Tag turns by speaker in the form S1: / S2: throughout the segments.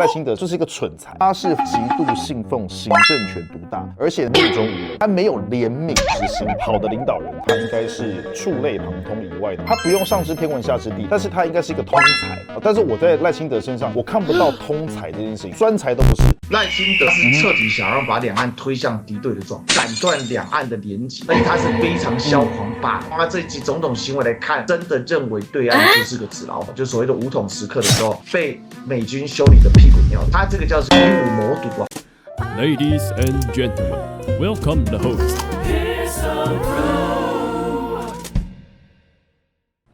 S1: 赖清德就是一个蠢材，他是极度信奉行政权独大，而且目中无人，他没有怜悯之心。好的领导人，他应该是触类旁通以外的，他不用上知天文下知地，但是他应该是一个通才。但是我在赖清德身上，我看不到通才这件事情，专才都不是。
S2: 赖清德是彻底想要把两岸推向敌对的状态，斩断两岸的连结，而且他是非常嚣狂霸道。他这一集种种行为来看，真的认为对岸就是个纸老虎，就所谓的武统时刻的时候被美军修理的屁滚尿流，他这个叫做以武谋独啊。
S3: Ladies and gentlemen, welcome the host.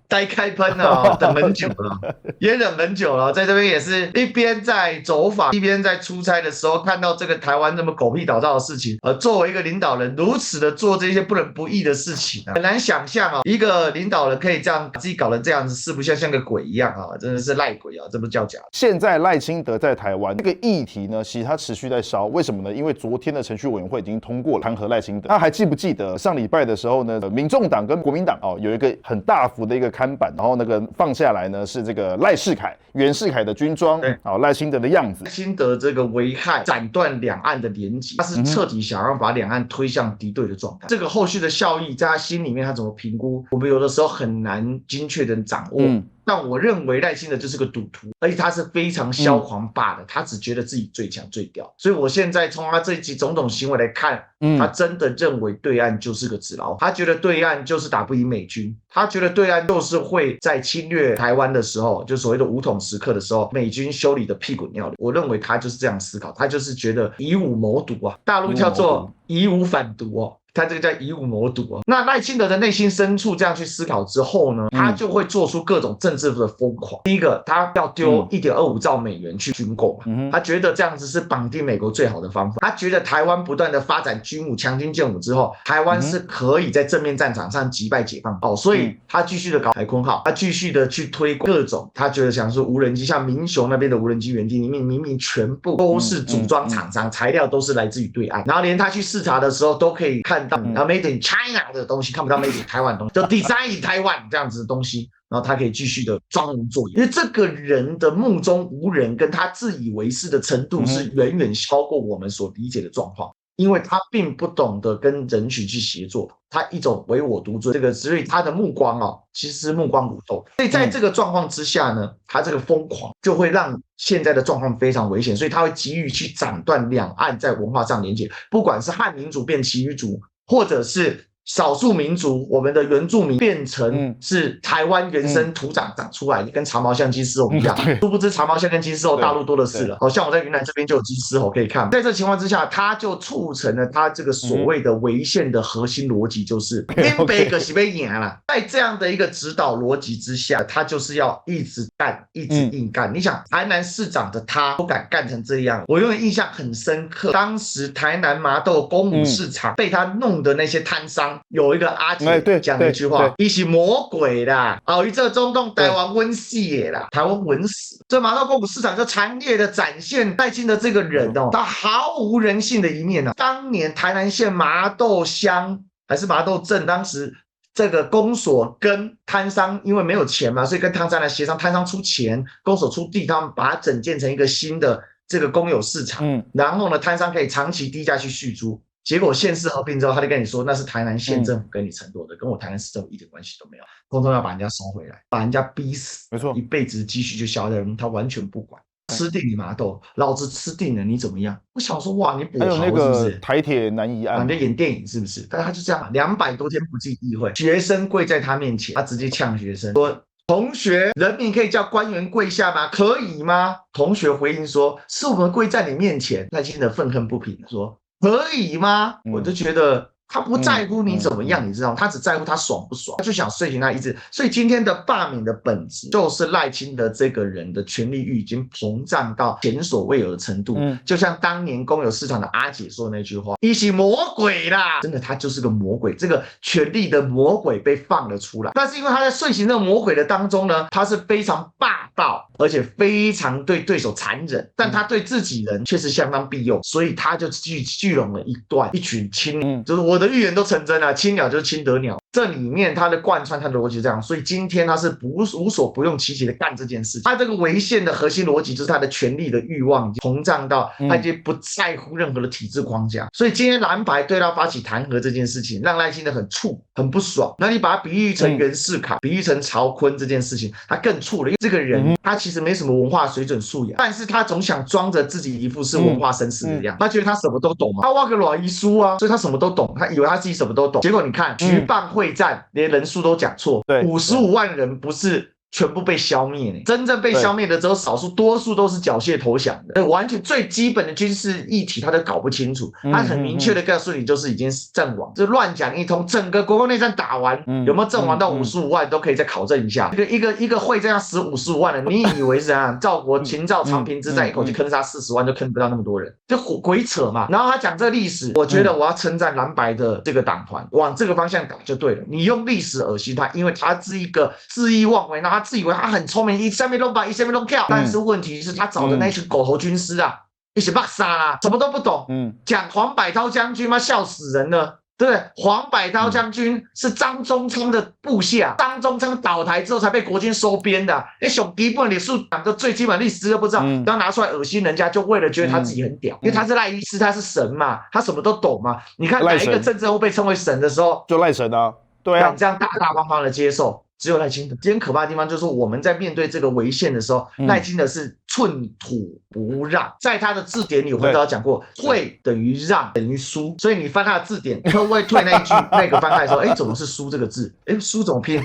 S2: 呆开喷了，等很久了，也忍很久了，在这边也是一边在走访，一边在出差的时候，看到这个台湾这么狗屁倒灶的事情，作为一个领导人，如此的做这些不仁不义的事情很难想象啊，一个领导人可以这样把自己搞成这样子，是不像个鬼一样啊，真的是赖鬼啊，这不叫假。
S1: 现在赖清德在台湾这个议题呢，其实他持续在烧，为什么呢？因为昨天的程序委员会已经通过了弹劾赖清德。他还记不记得上礼拜的时候呢，民众党跟国民党有一个很大幅的一个看板，然后那个放下来呢是这个赖世凯、袁世凯的军装，赖清德的样子。
S2: 赖清德这个危害斩断两岸的连结，他是彻底想要把两岸推向敌对的状态。这个后续的效益在他心里面他怎么评估，我们有的时候很难精确的掌握。但我认为赖清德就是个赌徒，而且他是非常嚣狂霸的，他只觉得自己最强最屌。所以我现在从他这一集种种行为来看，他真的认为对岸就是个纸老虎，他觉得对岸就是打不赢美军，他觉得对岸就是会在侵略台湾的时候，就所谓的武统时刻的时候，美军修理的屁滚尿流。我认为他就是这样思考，他就是觉得以武谋独啊，大陆叫做以武反独哦。他这个叫以武谋独哦。那赖清德的内心深处这样去思考之后呢，他就会做出各种政治的疯狂。第一个，他要丢1.25兆美元去军购嘛，他觉得这样子是绑定美国最好的方法。他觉得台湾不断的发展军武、强军建武之后，台湾是可以在正面战场上击败解放军。所以他继续的搞海空号，他继续的去推各种，他觉得想说无人机，像民雄那边的无人机园地里面明明全部都是组装厂商，材料都是来自于对岸，然后连他去视察的时候都可以看到made in China 的东西，看不到 made in 台湾的东西，就 design in Taiwan 这样子的东西，然后他可以继续的装模作样。因为这个人的目中无人跟他自以为是的程度是远远超过我们所理解的状况，因为他并不懂得跟人群去协作，他一种唯我独尊，这个所以他的目光其实是目光如豆。所以在这个状况之下呢，他这个疯狂就会让现在的状况非常危险，所以他会急于去斩断两岸在文化上连结，不管是汉民族变旗语族，或者是少数民族，我们的原住民变成是台湾原生土长长出来的，跟长毛象鸡丝猴一样。殊不知长毛象跟鸡丝猴大陆多的是了，像我在云南这边就有鸡丝猴可以看。在这情况之下，它就促成了它这个所谓的违宪的核心逻辑，就是林北可是被赢了。在这样的一个指导逻辑之下，他就是要一直干，一直硬干。你想，台南市长的他都敢干成这样，我永远印象很深刻。当时台南麻豆公武市场被他弄的那些摊商。有一个阿姐讲了一句话，他是魔鬼啦，一这中共台湾温死啦，台湾稳死。这麻豆公武市场就强烈的展现赖清德这个人他毫无人性的一面当年台南县麻豆乡还是麻豆镇，当时这个公所跟摊商因为没有钱嘛，所以跟摊商来协商，摊商出钱，公所出地，他们把它整建成一个新的这个公有市场，然后呢，摊商可以长期低价去续租。结果县市合并之后，他就跟你说那是台南县政府跟你承诺的，跟我台南市政府一点关系都没有，通通要把人家收回来，把人家逼死，没错，一辈子积蓄就消掉，他完全不管，吃定你麻豆，老子吃定了，你怎么样？我想说哇，你跛豪是不是？
S1: 台铁南移案，
S2: 你在演电影是不是？但他就这样，200多天不进议会，学生跪在他面前，他直接呛学生说。同学，人民可以叫官员跪下吗？可以吗？同学回应说：“是我们跪在你面前。”赖清德愤恨不平说：“可以吗？”我就觉得他不在乎你怎么样，你知道吗？他只在乎他爽不爽，他就想睡醒那一只。所以今天的罢免的本质，就是赖清德这个人的权力欲已经膨胀到前所未有的程度。就像当年公有市场的阿姐说的那句话：“你是魔鬼啦！”真的，他就是个魔鬼，这个权力的魔鬼被放了出来。但是因为他在睡醒的魔鬼的当中呢，他是非常霸道，而且非常对对手残忍，但他对自己人却是相当庇佑，所以他就聚拢了一群亲，就是我的预言都成真了，青鸟就是青得鸟。这里面它的贯穿它的逻辑是这样，所以今天他是无所不用其极的干这件事情。他这个违宪的核心逻辑就是他的权力的欲望已经膨胀到他已经不在乎任何的体制框架。所以今天蓝白对他发起弹劾这件事情，让赖清德很怵很不爽。那你把它比喻成袁世凯，比喻成曹锟这件事情，他更怵了，因为这个人他其实没什么文化水准素养，但是他总想装着自己一副是文化绅士的样子，他觉得他什么都懂嘛，他挖个软遗书啊，所以他什么都懂，他以为他自己什么都懂。结果你看局办会战连人数都讲错，55万人不是全部被消灭，真正被消灭的只有少数，多数都是缴械投降的，完全最基本的军事议题他都搞不清楚。他很明确的告诉你，就是已经阵亡，就乱讲一通。整个国共内战打完，有没有阵亡到55万都可以再考证一下。一个会这样死55万人，你以为是啊？赵国秦赵长平之战一口气坑杀40万，就坑不到那么多人，就鬼扯嘛。然后他讲这个历史，我觉得我要称赞蓝白的这个党团，往这个方向打就对了。你用历史恶心他，因为他是一个恣意妄为，他自以为他很聪明，一下面弄把一下面弄跳，但是问题是他找的那群狗头军师啊，一起骂杀啦，什么都不懂。讲黄百韬将军嘛，笑死人了，对不对？黄百韬将军是张宗昌的部下，张宗昌倒台之后才被国军收编的。熊基本历史党的最基本历史都不知道，要拿出来恶心人家，就为了觉得他自己很屌，因为他是赖医师，他是神嘛，他什么都懂嘛。你看哪一个政治人物被称为神的时候，
S1: 就赖神啊，对啊，
S2: 这样大大方方的接受。只有赖清德。今天可怕的地方就是说，我们在面对这个违宪的时候，赖清德是寸土不让。在他的字典里，我们都有讲过，退等于让等于输。所以你翻他的字典，科位退那一句那个翻开的时候，怎么是输这个字？输怎么拼？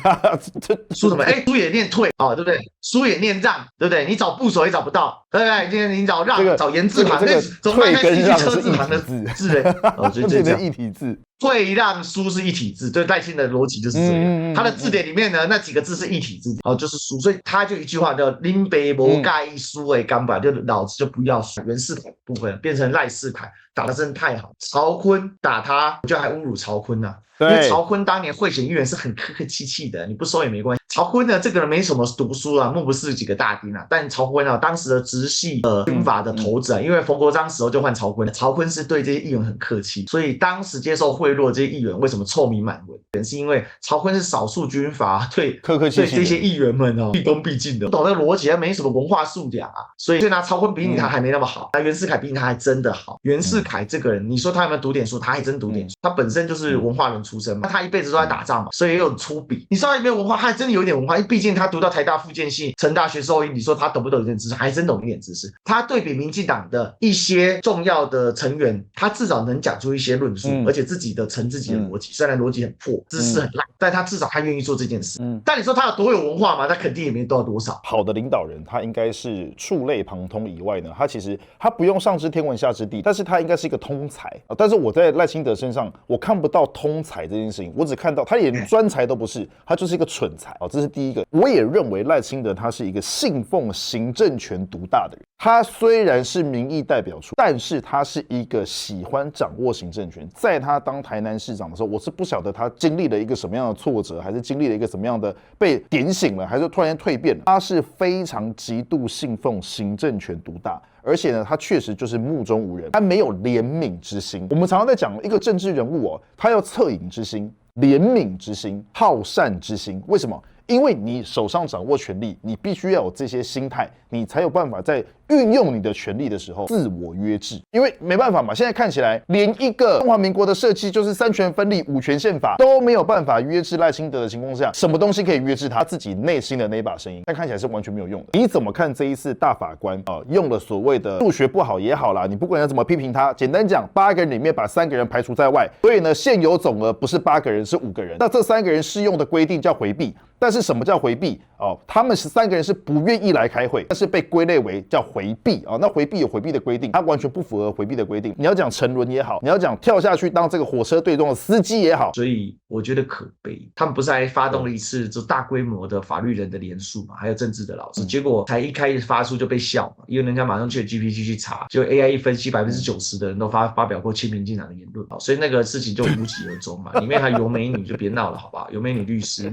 S2: 输怎么？输也念退啊，对不对？输也念让，对不对？你找部首也找不到，对不对？今天你找让，找言字旁，怎么办？那是一句车字旁的字嘞？就这样。
S1: 一体字。
S2: 退让输是一体字，对赖清德的逻辑就是这样。他的字典里面呢，那几个字是一体字，就是输，所以他就一句话叫“林北无介意输诶，干吧”，就老子就不要输。袁世凯部分变成赖世凯，打得真的太好。曹锟打他，我觉得还侮辱曹锟啊。因为曹锟当年贿选议员是很客客气气的，你不收也没关系。曹锟呢，这个人没什么读书啊，目不识几个大丁啊。但曹锟啊，当时的直系军阀的头子啊，因为冯国璋时候就换曹锟了，曹锟是对这些议员很客气，所以当时接受贿赂的这些议员为什么臭名满闻？是因为曹锟是少数军阀对这些议员们毕恭毕敬的，不懂那个逻辑，他没什么文化素养啊，所以拿曹锟比拟他还没那么好，那袁世凯比拟他还真的好。袁世凯这个人，你说他有没有读点书？他还真读点书，他本身就是文化人出身嘛，他一辈子都在打仗嘛，所以也有粗鄙。你说他有没有文化？他还真的有一点文化，毕竟他读到台大复健系、成大学兽医，你说他懂不懂一点知识？还真懂一点知识。他对比民进党的一些重要的成员，他至少能讲出一些论述，而且自己的成自己的逻辑，虽然逻辑很破，知识很烂，但他至少他愿意做这件事。但你说他有多有文化吗？他肯定也没到多少。
S1: 好的领导人，他应该是触类旁通以外呢，他其实他不用上知天文下知地，但是他应该是一个通才。但是我在赖清德身上，我看不到通才这件事情，我只看到他连专才都不是，他就是一个蠢才。这是第一个。我也认为赖清德他是一个信奉行政权独大的人。他虽然是民意代表处，但是他是一个喜欢掌握行政权。在他当台南市长的时候，我是不晓得他经历了一个什么样的挫折，还是经历了一个什么样的被点醒了，还是突然间蜕变了。他是非常极度信奉行政权独大，而且呢，他确实就是目中无人，他没有怜悯之心。我们常常在讲一个政治人物他要恻隐之心、怜悯之心、好善之心。为什么？因为你手上掌握权力，你必须要有这些心态，你才有办法在运用你的权力的时候自我约制。因为没办法嘛，现在看起来连一个中华民国的设计就是三权分立、五权宪法都没有办法约制赖清德的情况下，什么东西可以约制他自己内心的那把声音？但看起来是完全没有用的。你怎么看这一次大法官用了所谓的数学不好也好啦，你不管要怎么批评他，简单讲，8个人里面把3个人排除在外，所以呢，现有总额不是8个人，是5个人。那这3个人适用的规定叫回避。但是什么叫回避？他们13个人是不愿意来开会，但是被归类为叫回避那回避有回避的规定，它完全不符合回避的规定。你要讲沉沦也好，你要讲跳下去当这个火车队中的司机也好，
S2: 所以我觉得可悲。他们不是还发动了一次就大规模的法律人的联署嘛，还有政治的老师，结果才一开始发出就被笑嘛，因为人家马上去 GPT 去查，就 AI 一分析90%的人都发表过亲民进党的言论，所以那个事情就无疾而终嘛。里面还有美女就别闹了好不好？有美女律师，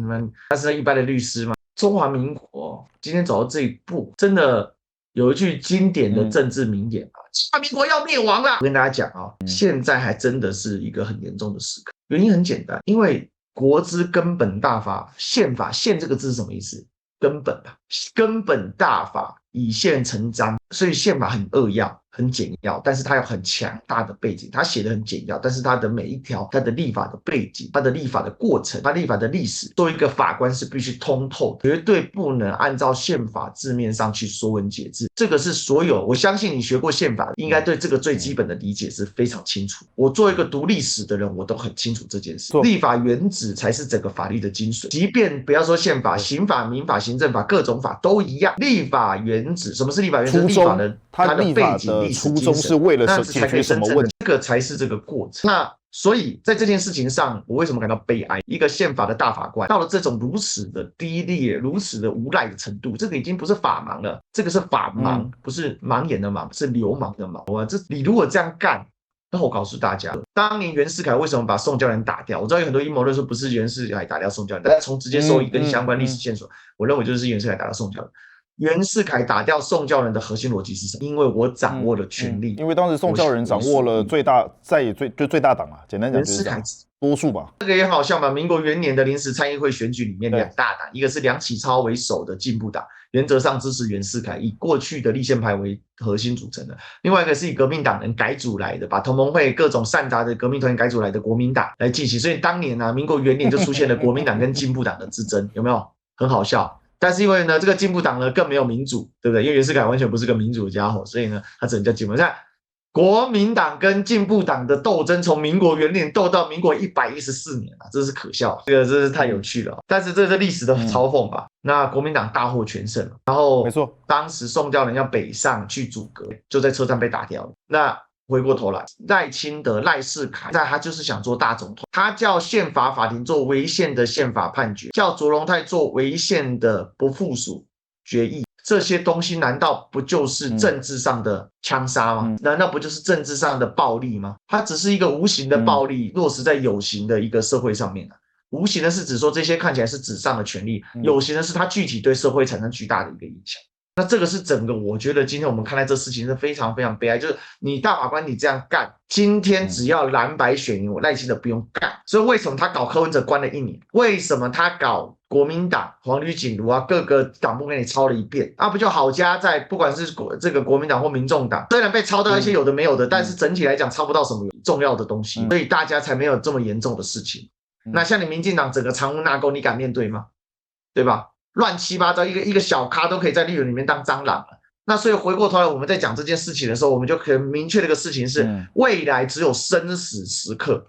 S2: 但是一般的律师嘛，中华民国今天走到这一步，真的有一句经典的政治名言中华民国要灭亡了。我跟大家讲现在还真的是一个很严重的时刻。原因很简单，因为国之根本大法，宪法，宪这个字是什么意思？根本根本大法以宪成章，所以宪法很扼要、很简要，但是它有很强大的背景。它写的很简要，但是它的每一条、它的立法的背景、它的立法的过程、它立法的历史，作为一个法官是必须通透的，绝对不能按照宪法字面上去说文解字。这个是所有，我相信你学过宪法，应该对这个最基本的理解是非常清楚。我作为一个读历史的人，我都很清楚这件事。立法原旨才是整个法律的精髓，即便不要说宪法、刑法、民法、行政法各种法都一样。立法原旨，什么是立法原旨？立法的它的背景、历史、
S1: 初衷是为了解决什么问题？
S2: 这个才是这个过程。那所以在这件事情上，我为什么感到悲哀？一个宪法的大法官到了这种如此的低劣、如此的无赖的程度，这个已经不是法盲了，这个是法盲，不是盲眼的盲，是流氓的盲。你如果这样干，那我告诉大家，当年袁世凯为什么把宋教仁打掉？我知道有很多阴谋论说不是袁世凯打掉宋教仁，但是从直接收益跟相关历史线索，我认为就是袁世凯打掉宋教仁。袁世凯打掉宋教仁的核心逻辑是什么？因为我掌握了权力。
S1: 因为当时宋教仁掌握了最大党啊，简单讲就是多数吧。
S2: 这个也好笑嘛。民国元年的临时参议会选举里面，两大党，一个是梁启超为首的进步党，原则上支持袁世凯，以过去的立宪派为核心组成的；另外一个是以革命党人改组来的，把同盟会各种擅杂的革命团员改组来的国民党来进行。所以当年民国元年就出现了国民党跟进步党的之争，有没有？很好笑。但是因为呢，这个进步党呢更没有民主，对不对？因为袁世凯完全不是个民主的家伙，所以呢，他只能叫进步。像国民党跟进步党的斗争，从民国元年斗到民国114年啊，这是可笑，这个真是太有趣了。但是这是历史的嘲讽吧？那国民党大获全胜，然后
S1: 没错，
S2: 当时宋教仁要北上去阻隔，就在车站被打掉了。那回过头来，赖清德、赖世凯，他就是想做大总统，他叫宪法法庭做违宪的宪法判决，叫卓荣泰做违宪的不附属决议，这些东西难道不就是政治上的枪杀吗？难道不就是政治上的暴力吗？它只是一个无形的暴力落实在有形的一个社会上面无形的是指说这些看起来是纸上的权利，有形的是它具体对社会产生巨大的一个影响。那这个是整个，我觉得今天我们看待这事情是非常非常悲哀，就是你大法官你这样干，今天只要蓝白选赢，我赖清德不用干。所以为什么他搞柯文哲关了1年？为什么他搞国民党黄旅锦如各个党部给你抄了一遍？不就好加在不管是这个国民党或民众党，虽然被抄到一些有的没有的，但是整体来讲抄不到什么重要的东西，所以大家才没有这么严重的事情。那像你民进党整个藏污纳垢，你敢面对吗？对吧？乱七八糟，一个小咖都可以在立委里面当蟑螂了。那所以回过头来，我们在讲这件事情的时候，我们就可以明确的一个事情是，未来只有生死时刻，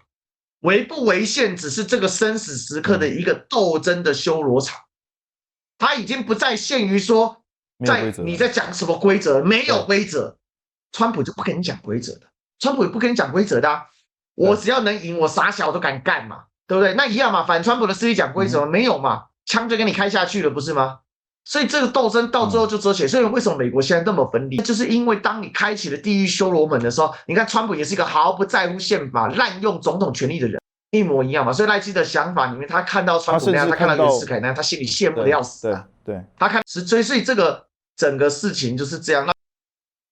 S2: 违不违宪只是这个生死时刻的一个斗争的修罗场，它已经不再限于说你在讲什么规则，没有规则，川普就不跟你讲规则的，川普也不跟你讲规则的我只要能赢，我傻小都敢干嘛，对不对？那一样嘛，反川普的势力讲规则没有嘛？枪就给你开下去了，不是吗？所以这个斗争到最后就遮起来。所以为什么美国现在那么分裂，就是因为当你开启了地狱修罗门的时候，你看川普也是一个毫不在乎宪法、滥用总统权力的人，一模一样嘛。所以赖清德的想法里面，他看到川普那样，他看到袁世凯那样，他心里羡慕的要死啊。
S1: 对，
S2: 他看，所以这个整个事情就是这样。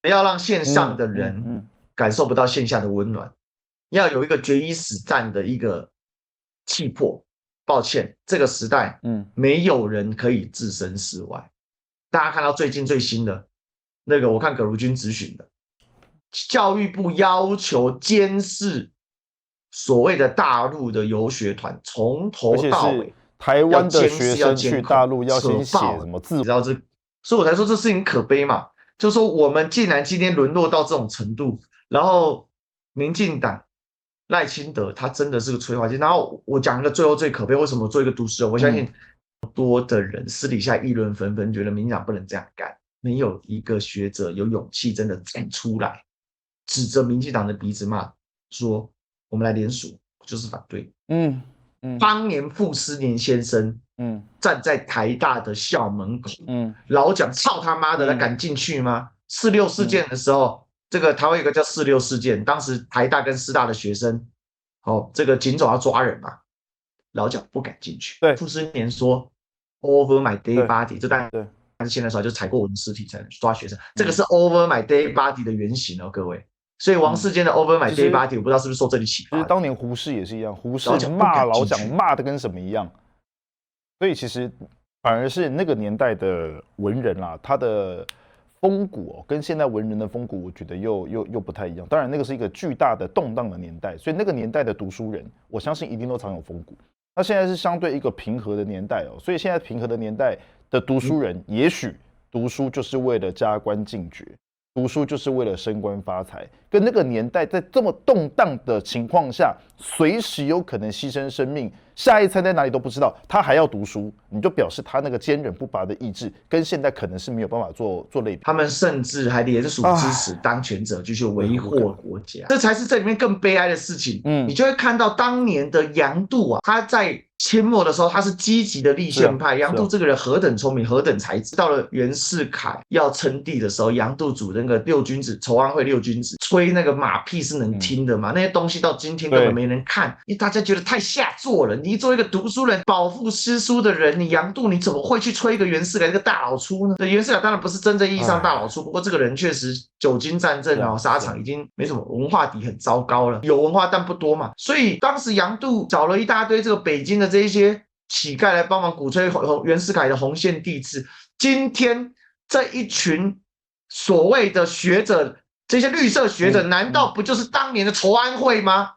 S2: 那要让线上的人感受不到线下的温暖，要有一个决一死战的一个气魄。抱歉，这个时代，没有人可以置身事外。大家看到最近最新的那个，我看葛如君质询的，教育部要求监视所谓的大陆的游学团，从头到尾，
S1: 台湾的学生去大陆要先写什么字，
S2: 所以我才说这事情可悲嘛。就是说我们竟然今天沦落到这种程度，然后民进党。赖清德他真的是个催化剂。然后我讲一个最后最可悲，为什么做一个都市人？我相信多的人私底下议论纷纷，觉得民进党不能这样干，没有一个学者有勇气真的站出来，指着民进党的鼻子骂，说我们来联署就是反对。当年傅斯年先生站在台大的校门口，老讲操他妈的，他敢进去吗？4·6事件的时候。这个台湾有个叫4·6事件，当时台大跟师大的学生，这个警总要抓人嘛，老蒋不敢进去。傅斯年说 over my dead body，就大还是现在说就采购我的尸体才能抓学生，这个是 Over My Dead Body 的原型哦，各位。所以王世坚的 Over My Dead Body 我不知道是不是受这里启发。
S1: 其实当年胡适也是一样，胡适骂老蒋骂的跟什么一样，所以其实反而是那个年代的文人啦，他的风骨跟现在文人的风骨，我觉得又不太一样。当然，那个是一个巨大的动荡的年代，所以那个年代的读书人，我相信一定都常有风骨。那现在是相对一个平和的年代所以现在平和的年代的读书人，也许读书就是为了加官进爵，读书就是为了升官发财，跟那个年代在这么动荡的情况下，随时有可能牺牲生命，下一餐在哪里都不知道，他还要读书，你就表示他那个坚韧不拔的意志，跟现在可能是没有办法做类比。
S2: 他们甚至还联署支持当权者继续维护国家，这才是这里面更悲哀的事情。你就会看到当年的杨度他在清末的时候，他是积极的立宪派。杨度这个人何等聪明，何等才智。到了袁世凯要称帝的时候，杨度组那个六君子筹安会六君子，吹那个马屁是能听的嘛？那些东西到今天根本没人看，因为大家觉得太下作了。你作为一个读书人、饱腹诗书的人，你杨度你怎么会去吹一个袁世凯这个大老粗呢？对，袁世凯当然不是真正意义上大老粗，不过这个人确实久经战阵沙场已经没什么文化底，很糟糕了。有文化但不多嘛，所以当时杨度找了一大堆这个北京的这一些乞丐来帮忙鼓吹袁世凯的红线帝制。今天这一群所谓的学者，这些绿色学者，难道不就是当年的筹安会吗？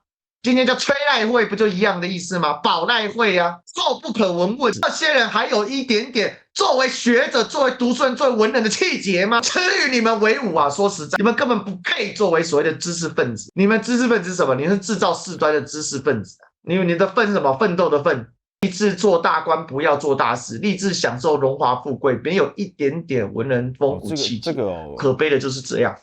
S2: 今天叫吹赖会，不就一样的意思吗？保赖会啊，臭不可闻问。这些人还有一点点作为学者、作为读书人、作为文人的气节吗？耻与你们为伍啊！说实在，你们根本不配作为所谓的知识分子。你们知识分子是什么？你是制造事端的知识分子。你的奋是什么？奋斗的奋。立志做大官，不要做大事；立志享受荣华富贵，没有一点点文人风骨气节。可悲的就是这样，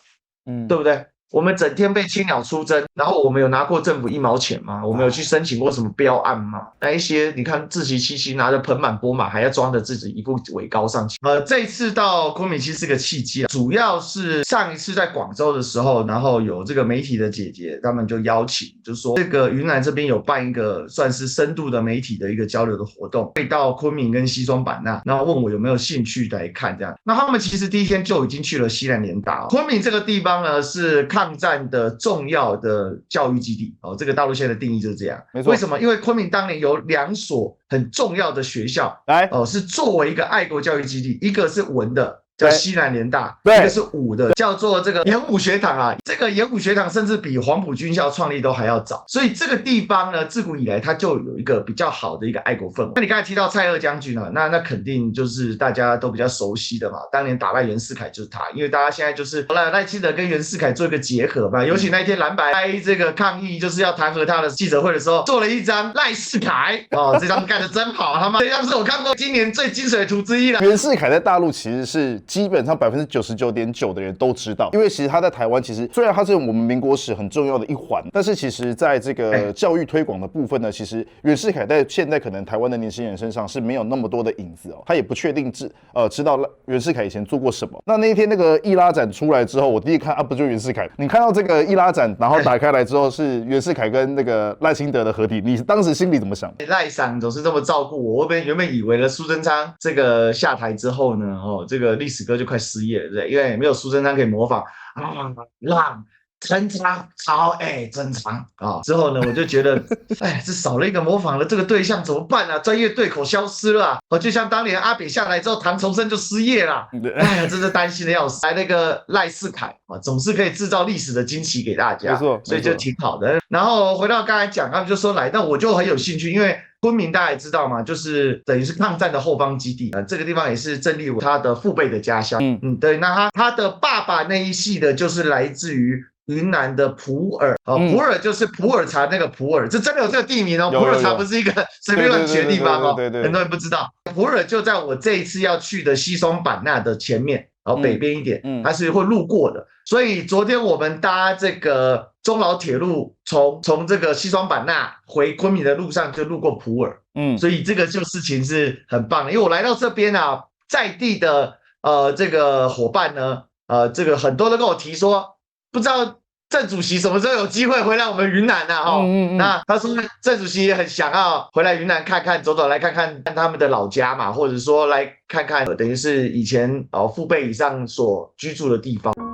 S2: 对不对？我们整天被青鸟出征，然后我们有拿过政府1毛钱吗？我们有去申请过什么标案吗？那一些你看自习七七拿着盆满钵满，还要装着自己一副伟高上去。这一次到昆明其实是个契机，主要是上一次在广州的时候，然后有这个媒体的姐姐，他们就邀请，就是说这个云南这边有办一个算是深度的媒体的一个交流的活动，会到昆明跟西双版纳，然后问我有没有兴趣来看这样。那他们其实第一天就已经去了西南联大。昆明这个地方呢是抗战的重要的教育基地这个大陆现在的定义就是这样。没错。为什么？因为昆明当年有2所很重要的学校，是作为一个爱国教育基地，一个是文的。叫西南联大，一个是武的，叫做这个演武学堂啊。这个演武学堂甚至比黄埔军校创立都还要早，所以这个地方呢，自古以来它就有一个比较好的一个爱国氛围。那你刚才提到蔡锷将军啊，那肯定就是大家都比较熟悉的嘛。当年打败袁世凯就是他，因为大家现在就是赖清德跟袁世凯做一个结合嘛。尤其那天蓝白开这个抗议，就是要弹劾他的记者会的时候，做了一张赖世凯这张干得真好，他妈这张是我看过今年最精髓的图之一了。
S1: 袁世凯在大陆其实是基本上99.9%的人都知道，因为其实他在台湾，其实虽然他是我们民国史很重要的一环，但是其实在这个教育推广的部分呢，其实袁世凯在现在可能台湾的年轻人身上是没有那么多的影子他也不确定知道袁世凯以前做过什么。那一天那个易拉展出来之后，我第一看不就袁世凯？你看到这个易拉展，然后打开来之后是袁世凯跟那个赖清德的合体，你当时心里怎么想？
S2: 赖桑总是这么照顾我，我原本以为了苏贞昌这个下台之后呢，这个历史哥就快失业了，对不对？因为没有苏贞昌可以模仿让真长超真长之后呢，我就觉得这少了一个模仿的这个对象怎么办啊？专业对口消失了就像当年阿扁下来之后，唐崇生就失业了，真是担心的要死。那个赖世凯总是可以制造历史的惊奇给大家，没错，所以就挺好的。然后回到刚才讲，他们就说来，那我就很有兴趣，因为昆明大家也知道嘛，就是等于是抗战的后方基地这个地方也是郑立文他的父辈的家乡。对，那他的爸爸那一系的就是来自于云南的普洱普洱就是普洱茶那个普洱，这真的有这个地名普洱茶不是一个随便乱取的地方很多人不知道。普洱就在我这一次要去的西双版纳的前面，然后北边一点，它是会路过的。所以昨天我们搭这个中老铁路从这个西双版纳回昆明的路上就路过普洱，所以这个就事情是很棒的。因为我来到这边在地的这个伙伴呢，这个很多都跟我提说，不知道郑主席什么时候有机会回来我们云南啊？哈，那他说郑主席也很想要回来云南看看，走走来看看他们的老家嘛，或者说来看看等于是以前父辈以上所居住的地方。